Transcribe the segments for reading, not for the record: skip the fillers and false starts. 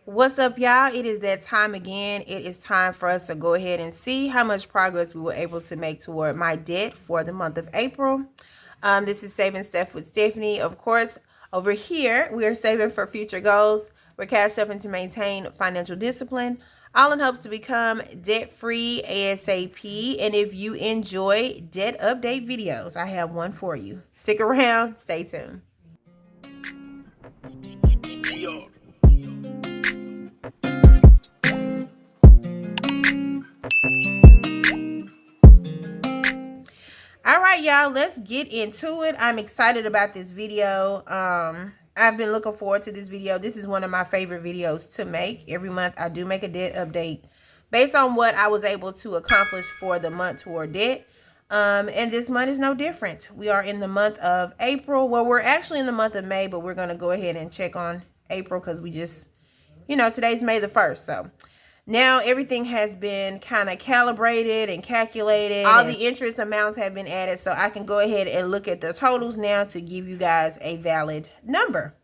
What's up, y'all? It is that time again. It is time for us to go ahead and see how much progress we were able to make toward my debt for the month of April. This is Saving Stuff with Stephanie. Of course, over here, we are saving for future goals. We're cash stuffing to maintain financial discipline, all in hopes to become debt-free ASAP. And if you enjoy debt update videos, I have one for you. Stick around. Stay tuned. All right, y'all, let's get into it. I'm excited about this video. I've been looking forward to this video. This is one of my favorite videos to make. Every month I do make a debt update based on what I was able to accomplish for the month toward debt. And this month is no different. We are in the month of April. Well, we're actually in the month of May, but we're going to go ahead and check on April because we just, today's May the 1st. So now everything has been kind of calibrated and calculated. All the interest amounts have been added, so I can go ahead and look at the totals now to give you guys a valid number.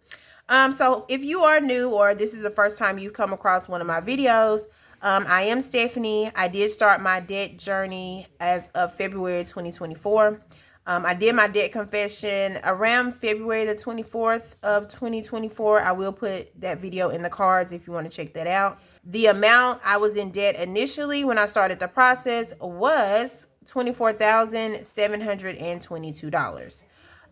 So if you are new or this is the first time you've come across one of my videos, I am Stephanie. I did start my debt journey as of February 2024. I did my debt confession around February the 24th of 2024. I will put that video in the cards if you want to check that out. The amount I was in debt initially when I started the process was $24,722.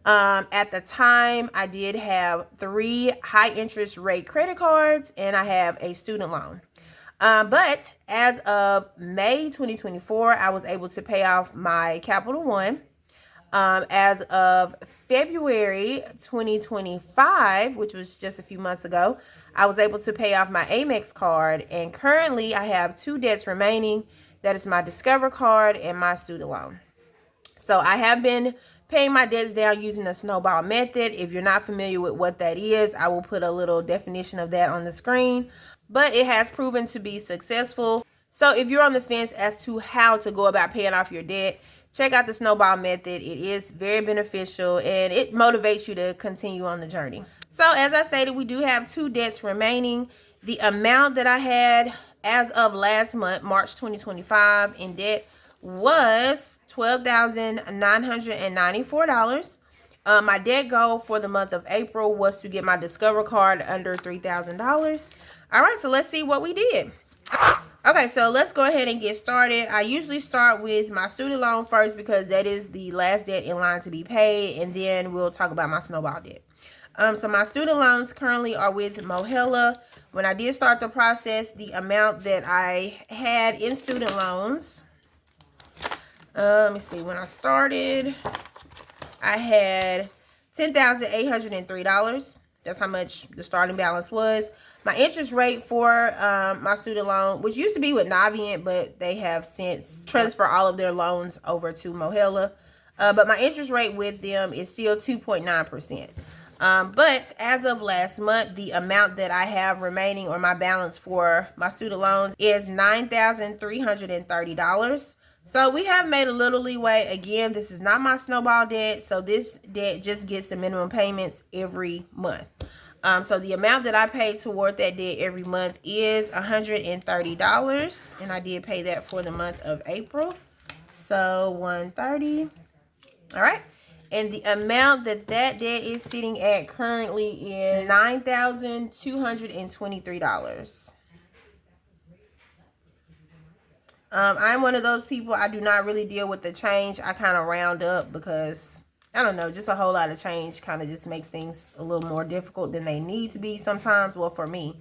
At the time, I did have 3 high interest rate credit cards and I have a student loan. But as of May 2024, I was able to pay off my Capital One. As of February 2025, which was just a few months ago, I was able to pay off my Amex card, and currently I have 2 debts remaining. That is my Discover card and my student loan. So I have been paying my debts down using the snowball method. If you're not familiar with what that is, I will put a little definition of that on the screen, but it has proven to be successful. So if you're on the fence as to how to go about paying off your debt, check out the snowball method. It is very beneficial and it motivates you to continue on the journey. So as I stated, we do have 2 debts remaining. The amount that I had as of last month, March 2025, in debt was $12,994. My debt goal for the month of April was to get my Discover card under $3,000. All right, so let's see what we did. Okay, so let's go ahead and get started. I usually start with my student loan first because that is the last debt in line to be paid, and then we'll talk about my snowball debt. So my student loans currently are with Mohella. When I did start the process, the amount that I had in student loans, let me see, when I started, I had $10,803. That's how much the starting balance was. My interest rate for my student loan, which used to be with Navient, but they have since transferred all of their loans over to Mohella. But my interest rate with them is still 2.9%. But as of last month, the amount that I have remaining or my balance for my student loans is $9,330. So we have made a little leeway. Again, this is not my snowball debt. So this debt just gets the minimum payments every month. So the amount that I pay toward that debt every month is $130. And I did pay that for the month of April. So $130. All right. And the amount that debt is sitting at currently is $9,223. I'm one of those people, I do not really deal with the change. I kind of round up because, I don't know, just a whole lot of change kind of just makes things a little more difficult than they need to be sometimes. Well, for me.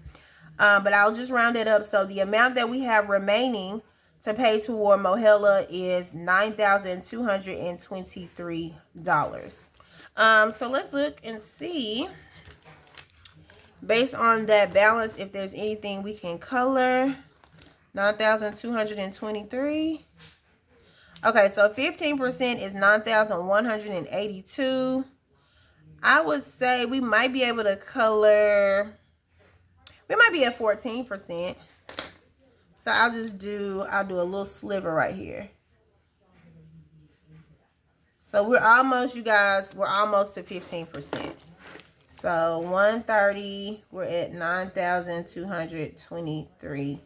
But I'll just round it up. So the amount that we have remaining to pay toward Mohella is $9,223. So let's look and see, based on that balance, if there's anything we can color. 9,223. Okay, so 15% is 9,182. I would say we might be able to color, we might be at 14%. So I'll do a little sliver right here. So we're almost, you guys, we're almost to 15%. So 130, we're at $9,223.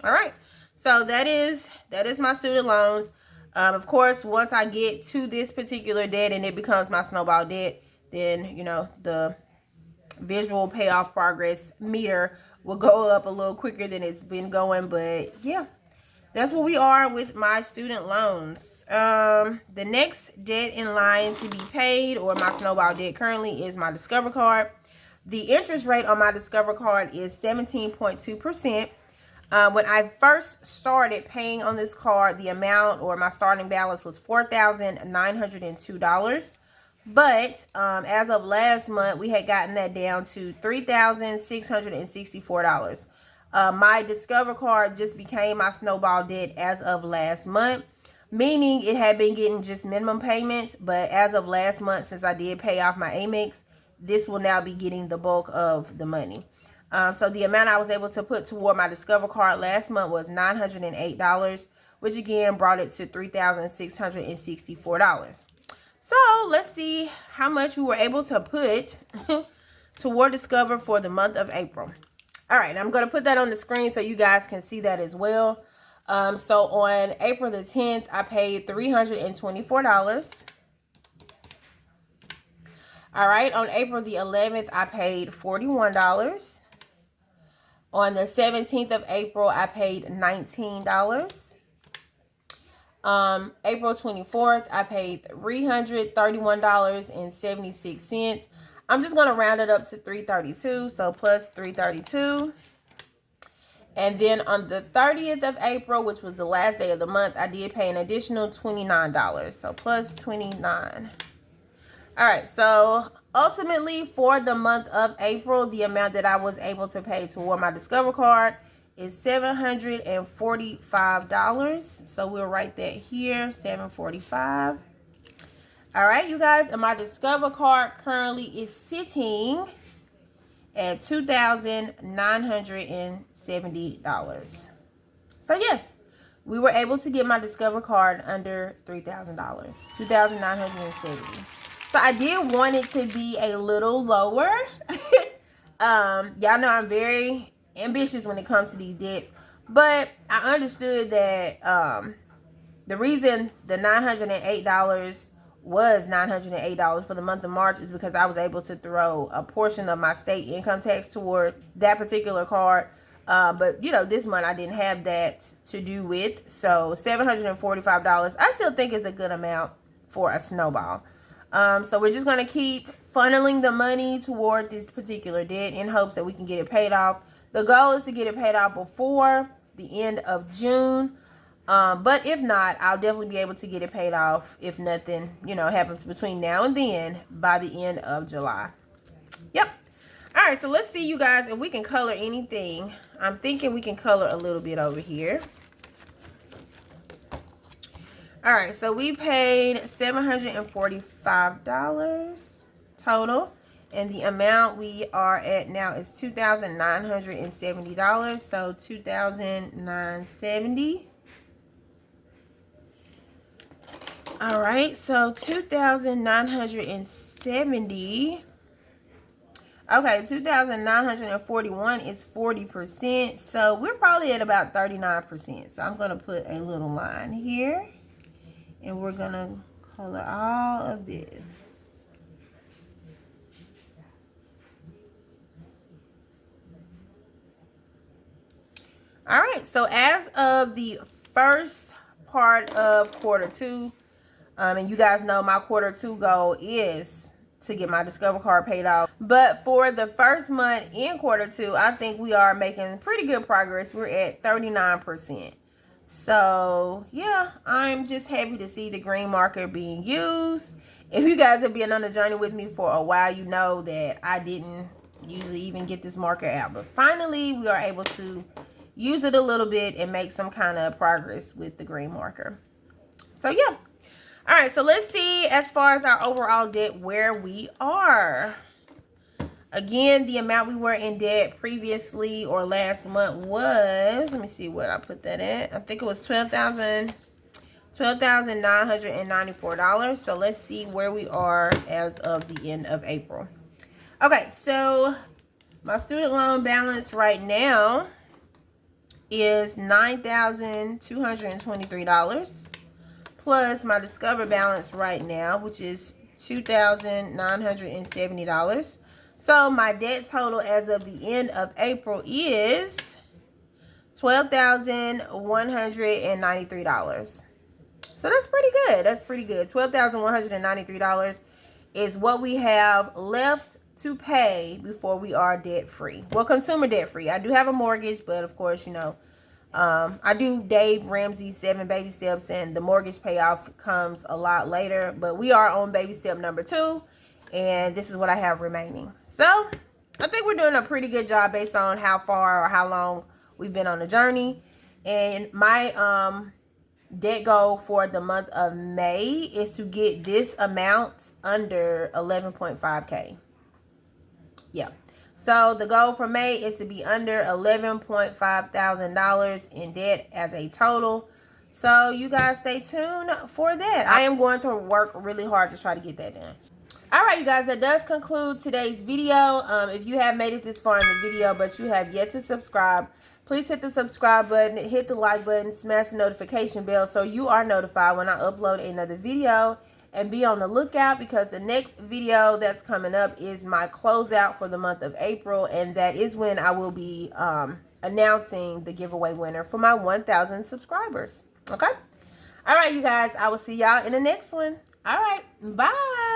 All right. So that is my student loans. Of course, once I get to this particular debt and it becomes my snowball debt, then, you know, the visual payoff progress meter will go up a little quicker than it's been going. But yeah, that's where we are with my student loans. The next debt in line to be paid, or my snowball debt currently, is my Discover card. The interest rate on my Discover card is 17.2%. When I first started paying on this card, the amount, or my starting balance, was $4,902. But as of last month, we had gotten that down to $3,664. My Discover card just became my snowball debt as of last month, meaning it had been getting just minimum payments. But as of last month, since I did pay off my Amex, this will now be getting the bulk of the money. So the amount I was able to put toward my Discover card last month was $908, which again brought it to $3,664. So let's see how much we were able to put toward Discover for the month of April. All right, I'm going to put that on the screen so you guys can see that as well. So on April the 10th, I paid $324. All right, on April the 11th, I paid $41. On the 17th of April, I paid $19. April 24th, I paid $331.76. I'm just going to round it up to $332, so plus $332. And then on the 30th of April, which was the last day of the month, I did pay an additional $29, so plus $29. All right, so ultimately for the month of April, the amount that I was able to pay toward my Discover card is $745. So we'll write that here, $745. All right, you guys, and my Discover card currently is sitting at $2,970. So yes, we were able to get my Discover card under $3,000, $2,970. So I did want it to be a little lower. Y'all know I'm very ambitious when it comes to these debts, but I understood that the reason the $908 was $908 for the month of March is because I was able to throw a portion of my state income tax toward that particular card. But you know, this month I didn't have that to do with. So $745, I still think is a good amount for a snowball. So we're just going to keep funneling the money toward this particular debt in hopes that we can get it paid off. The goal is to get it paid off before the end of June. But if not, I'll definitely be able to get it paid off if nothing, you know, happens between now and then by the end of July. Yep. All right, so let's see, you guys, if we can color anything. I'm thinking we can color a little bit over here. All right, so we paid $745 total, and the amount we are at now is $2,970. So $2,970. All right, so $2,970. Okay, 2,941 is 40%. So we're probably at about 39%. So I'm going to put a little line here. And we're going to color all of this. All right, so as of the first part of quarter two, and you guys know my quarter two goal is to get my Discover card paid off. But for the first month in quarter two, I think we are making pretty good progress. We're at 39%. So yeah, I'm just happy to see the green marker being used. If you guys have been on the journey with me for a while, you know that I didn't usually even get this marker out. But finally, we are able to use it a little bit and make some kind of progress with the green marker. So yeah. All right, so let's see as far as our overall debt where we are. Again, the amount we were in debt previously or last month was, let me see what I put that at. I think it was $12,000. $12,994. So let's see where we are as of the end of April. Okay, so my student loan balance right now is $9,223, plus my Discover balance right now, which is $2,970. So my debt total as of the end of April is $12,193. So that's pretty good. That's pretty good. $12,193 is what we have left to pay before we are debt free. Well, consumer debt free. I do have a mortgage, but of course, you know, I do Dave Ramsey's 7 baby steps, and the mortgage payoff comes a lot later. But we are on baby step number 2, and this is what I have remaining. So I think we're doing a pretty good job based on how far or how long we've been on the journey. And my debt goal for the month of May is to get this amount under 11.5K. Yeah. So the goal for May is to be under $11.5 thousand in debt as a total. So you guys stay tuned for that. I am going to work really hard to try to get that done. All right, you guys, that does conclude today's video. If you have made it this far in the video, but you have yet to subscribe, please hit the subscribe button, hit the like button, smash the notification bell so you are notified when I upload another video. And be on the lookout, because the next video that's coming up is my closeout for the month of April. And that is when I will be announcing the giveaway winner for my 1,000 subscribers. Okay? All right, you guys. I will see y'all in the next one. All right. Bye.